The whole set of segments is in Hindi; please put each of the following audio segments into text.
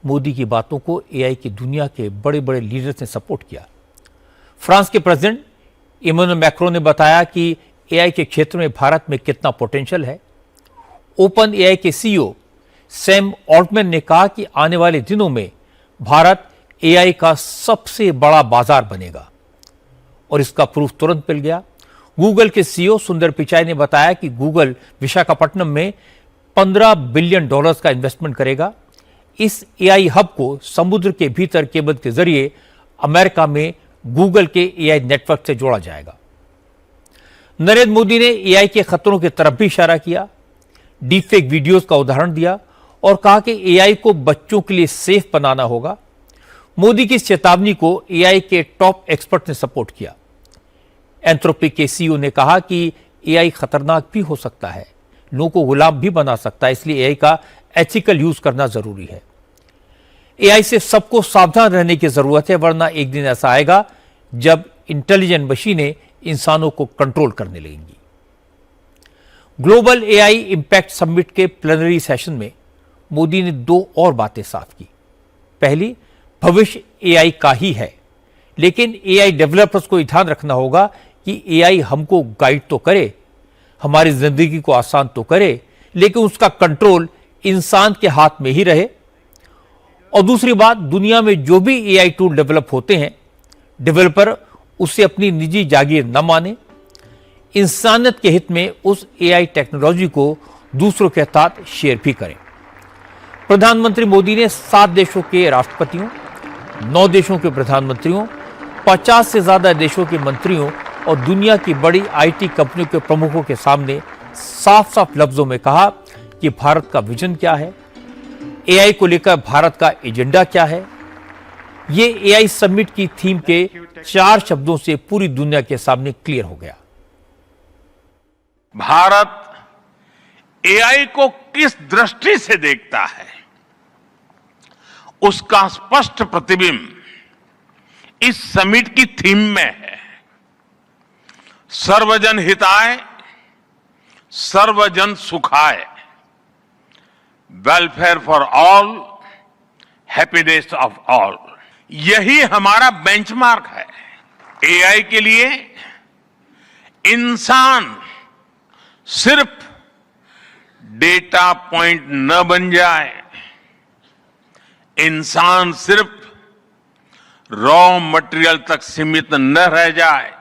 मोदी की बातों को एआई की दुनिया के बड़े बड़े लीडर्स ने सपोर्ट किया। फ्रांस के प्रेसिडेंट इमैनुअल मैक्रों ने बताया कि एआई के क्षेत्र में भारत में कितना पोटेंशियल है। ओपन एआई के सीईओ सैम ऑल्टमैन ने कहा कि आने वाले दिनों में भारत एआई का सबसे बड़ा बाजार बनेगा, और इसका प्रूफ तुरंत मिल गया। गूगल के सीईओ सुंदर पिचाई ने बताया कि गूगल विशाखापट्टनम में $15 बिलियन का इन्वेस्टमेंट करेगा। इस एआई हब को समुद्र के भीतर केबल के जरिए अमेरिका में गूगल के एआई नेटवर्क से जोड़ा जाएगा। नरेंद्र मोदी ने एआई के खतरों की तरफ भी इशारा किया, डीपफेक वीडियोस का उदाहरण दिया और कहा कि एआई को बच्चों के लिए सेफ बनाना होगा। मोदी की इस चेतावनी को एआई के टॉप एक्सपर्ट ने सपोर्ट किया। एंथ्रोपिक के सीईओ ने कहा कि एआई खतरनाक भी हो सकता है, लोगों को गुलाम भी बना सकता है, इसलिए एआई का एथिकल यूज करना जरूरी है। एआई से सबको सावधान रहने की जरूरत है, वरना एक दिन ऐसा आएगा जब इंटेलिजेंट मशीनें इंसानों को कंट्रोल करने लगेंगी। ग्लोबल एआई इंपैक्ट समिट के प्लेनरी सेशन में मोदी ने 2 और बातें साफ की। पहली, भविष्य एआई का ही है, लेकिन एआई डेवलपर्स को ध्यान रखना होगा कि एआई हमको गाइड तो करे, हमारी जिंदगी को आसान तो करे, लेकिन उसका कंट्रोल इंसान के हाथ में ही रहे। और दूसरी बात, दुनिया में जो भी एआई टूल डेवलप होते हैं, डेवलपर उसे अपनी निजी जागीर न माने, इंसानियत के हित में उस एआई टेक्नोलॉजी को दूसरों के साथ शेयर भी करें। प्रधानमंत्री मोदी ने 7 देशों के राष्ट्रपतियों, 9 देशों के प्रधानमंत्रियों, 50 से ज्यादा देशों के मंत्रियों और दुनिया की बड़ी आईटी कंपनियों के प्रमुखों के सामने साफ साफ लफ्जों में कहा कि भारत का विजन क्या है, एआई को लेकर भारत का एजेंडा क्या है। ये एआई समिट की थीम के 4 शब्दों से पूरी दुनिया के सामने क्लियर हो गया। भारत एआई को किस दृष्टि से देखता है, उसका स्पष्ट प्रतिबिंब इस समिट की थीम में है। सर्वजन हिताय, सर्वजन सुखाय, welfare for all, happiness of all, यही हमारा बेंचमार्क है। एआई के लिए इंसान सिर्फ डेटा पॉइंट न बन जाए, इंसान सिर्फ रॉ मटेरियल तक सीमित न रह जाए,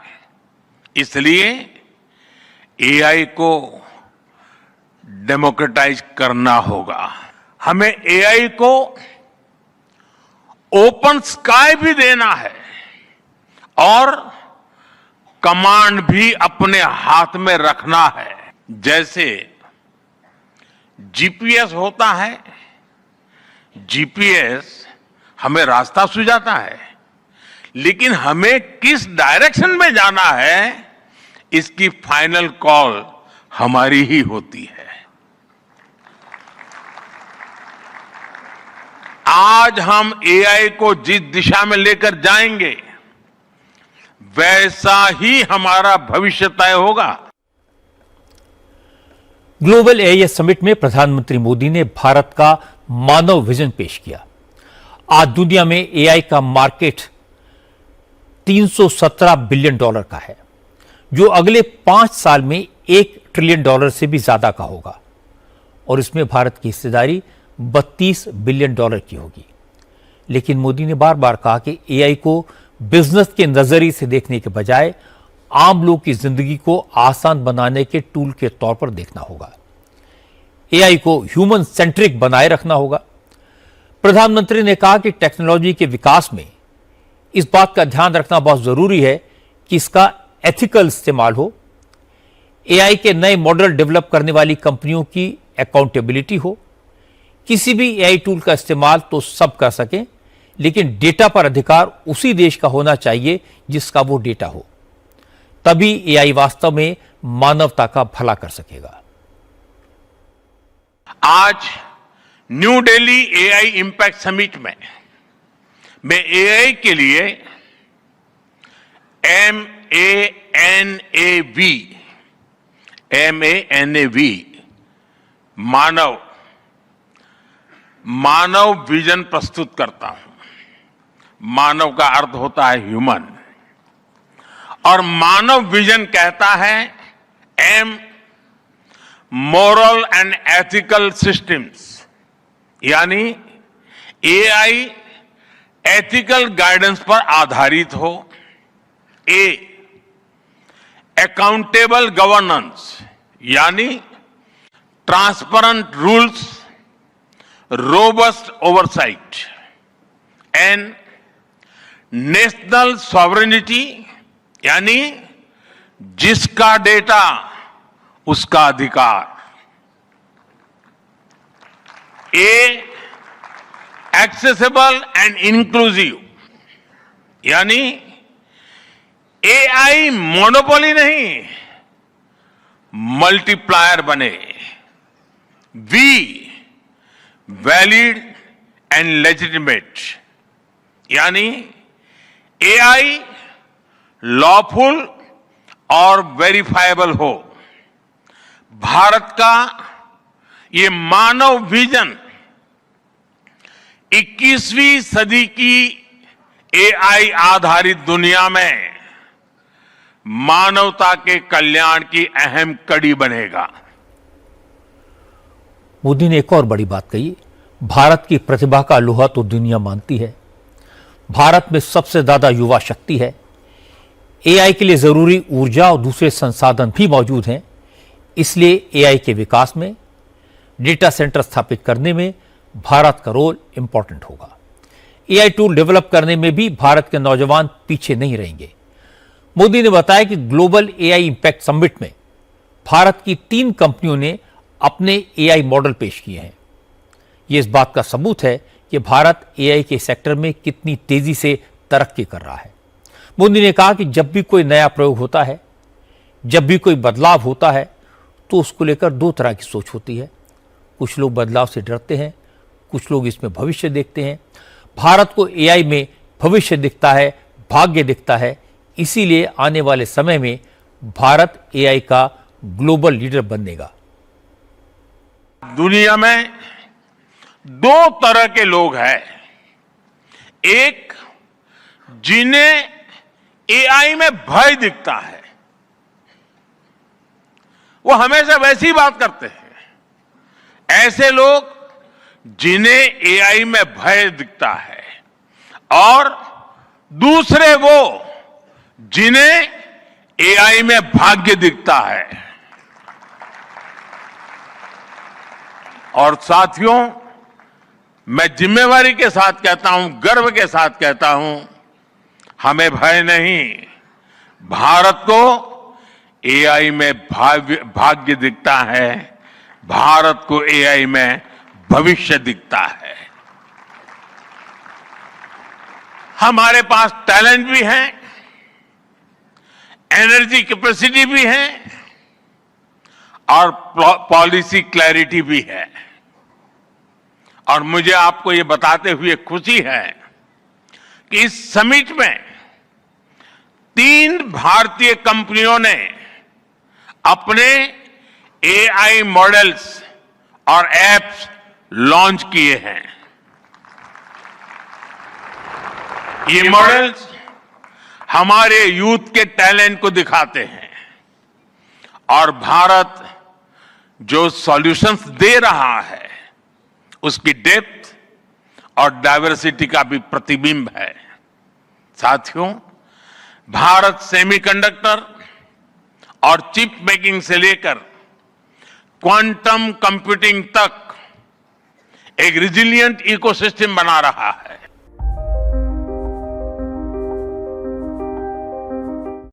इसलिए एआई को डेमोक्रेटाइज करना होगा। हमें एआई को ओपन स्काई भी देना है और कमांड भी अपने हाथ में रखना है। जैसे जीपीएस होता है, जीपीएस हमें रास्ता सुझाता है, लेकिन हमें किस डायरेक्शन में जाना है, इसकी फाइनल कॉल हमारी ही होती है। आज हम एआई को जिस दिशा में लेकर जाएंगे, वैसा ही हमारा भविष्य तय होगा। ग्लोबल एआई समिट में प्रधानमंत्री मोदी ने भारत का मानव विजन पेश किया। आज दुनिया में एआई का मार्केट $317 बिलियन का है, जो अगले 5 साल में $1 ट्रिलियन से भी ज्यादा का होगा, और इसमें भारत की हिस्सेदारी $32 बिलियन की होगी। लेकिन मोदी ने बार बार कहा कि एआई को बिजनेस के नजरिए से देखने के बजाय आम लोग की जिंदगी को आसान बनाने के टूल के तौर पर देखना होगा। एआई को ह्यूमन सेंट्रिक बनाए रखना होगा। प्रधानमंत्री ने कहा कि टेक्नोलॉजी के विकास में इस बात का ध्यान रखना बहुत जरूरी है कि इसका एथिकल इस्तेमाल हो, एआई के नए मॉडल डेवलप करने वाली कंपनियों की अकाउंटेबिलिटी हो। किसी भी एआई टूल का इस्तेमाल तो सब कर सकें, लेकिन डेटा पर अधिकार उसी देश का होना चाहिए जिसका वो डेटा हो, तभी एआई वास्तव में मानवता का भला कर सकेगा। आज new Delhi AI impact summit में मैं एआई के लिए MANAV मानव मानव विजन प्रस्तुत करता हूं। मानव का अर्थ होता है ह्यूमन, और मानव विजन कहता है M moral and ethical systems, यानी एआई एथिकल गाइडेंस पर आधारित हो। ए अकाउंटेबल गवर्नेंस, यानी transparent rules, robust oversight. N national sovereignty, यानी जिसका डेटा उसका अधिकार। ए एक्सेसिबल एंड इंक्लूसिव, यानी एआई मोनोपोली नहीं, मल्टीप्लायर बने। वी वैलिड एंड लेजिटिमेट, यानी एआई लॉफुल और वेरीफाइबल हो। भारत का ये मानव विजन 21वीं सदी की एआई आधारित दुनिया में मानवता के कल्याण की अहम कड़ी बनेगा। मोदी ने एक और बड़ी बात कही, भारत की प्रतिभा का लोहा तो दुनिया मानती है। भारत में सबसे ज्यादा युवा शक्ति है। एआई के लिए जरूरी ऊर्जा और दूसरे संसाधन भी मौजूद हैं। इसलिए एआई के विकास में, डेटा सेंटर स्थापित करने में भारत का रोल इंपॉर्टेंट होगा। एआई टूल डेवलप करने में भी भारत के नौजवान पीछे नहीं रहेंगे। मोदी ने बताया कि ग्लोबल एआई इंपैक्ट समिट में भारत की 3 कंपनियों ने अपने एआई मॉडल पेश किए हैं। यह इस बात का सबूत है कि भारत एआई के सेक्टर में कितनी तेजी से तरक्की कर रहा है। मोदी ने कहा कि जब भी कोई नया प्रयोग होता है, जब भी कोई बदलाव होता है, तो उसको लेकर 2 तरह की सोच होती है। कुछ लोग बदलाव से डरते हैं, कुछ लोग इसमें भविष्य देखते हैं। भारत को एआई में भविष्य दिखता है, भाग्य दिखता है। इसीलिए आने वाले समय में भारत एआई का ग्लोबल लीडर बनेगा। दुनिया में 2 तरह के लोग हैं। एक, जिन्हें एआई में भय दिखता है, वो हमेशा वैसी बात करते हैं। ऐसे लोग जिन्हें एआई में भय दिखता है, और दूसरे वो जिन्हें एआई में भाग्य दिखता है। और साथियों, मैं जिम्मेवारी के साथ कहता हूं, गर्व के साथ कहता हूं, हमें भय नहीं। भारत को एआई में भाग्य दिखता है, भारत को एआई में भविष्य दिखता है। हमारे पास टैलेंट भी है, एनर्जी कैपेसिटी भी है, और पॉलिसी क्लैरिटी भी है। और मुझे आपको ये बताते हुए खुशी है कि इस समिट में 3 भारतीय कंपनियों ने अपने एआई मॉडल्स और एप्स लॉन्च किए हैं। ये मॉडल्स हमारे यूथ के टैलेंट को दिखाते हैं, और भारत जो सॉल्यूशंस दे रहा है उसकी डेप्थ और डाइवर्सिटी का भी प्रतिबिंब है। साथियों, भारत सेमीकंडक्टर और चिप मेकिंग से लेकर क्वांटम कंप्यूटिंग तक एक रिजिलिएंट इकोसिस्टम बना रहा है।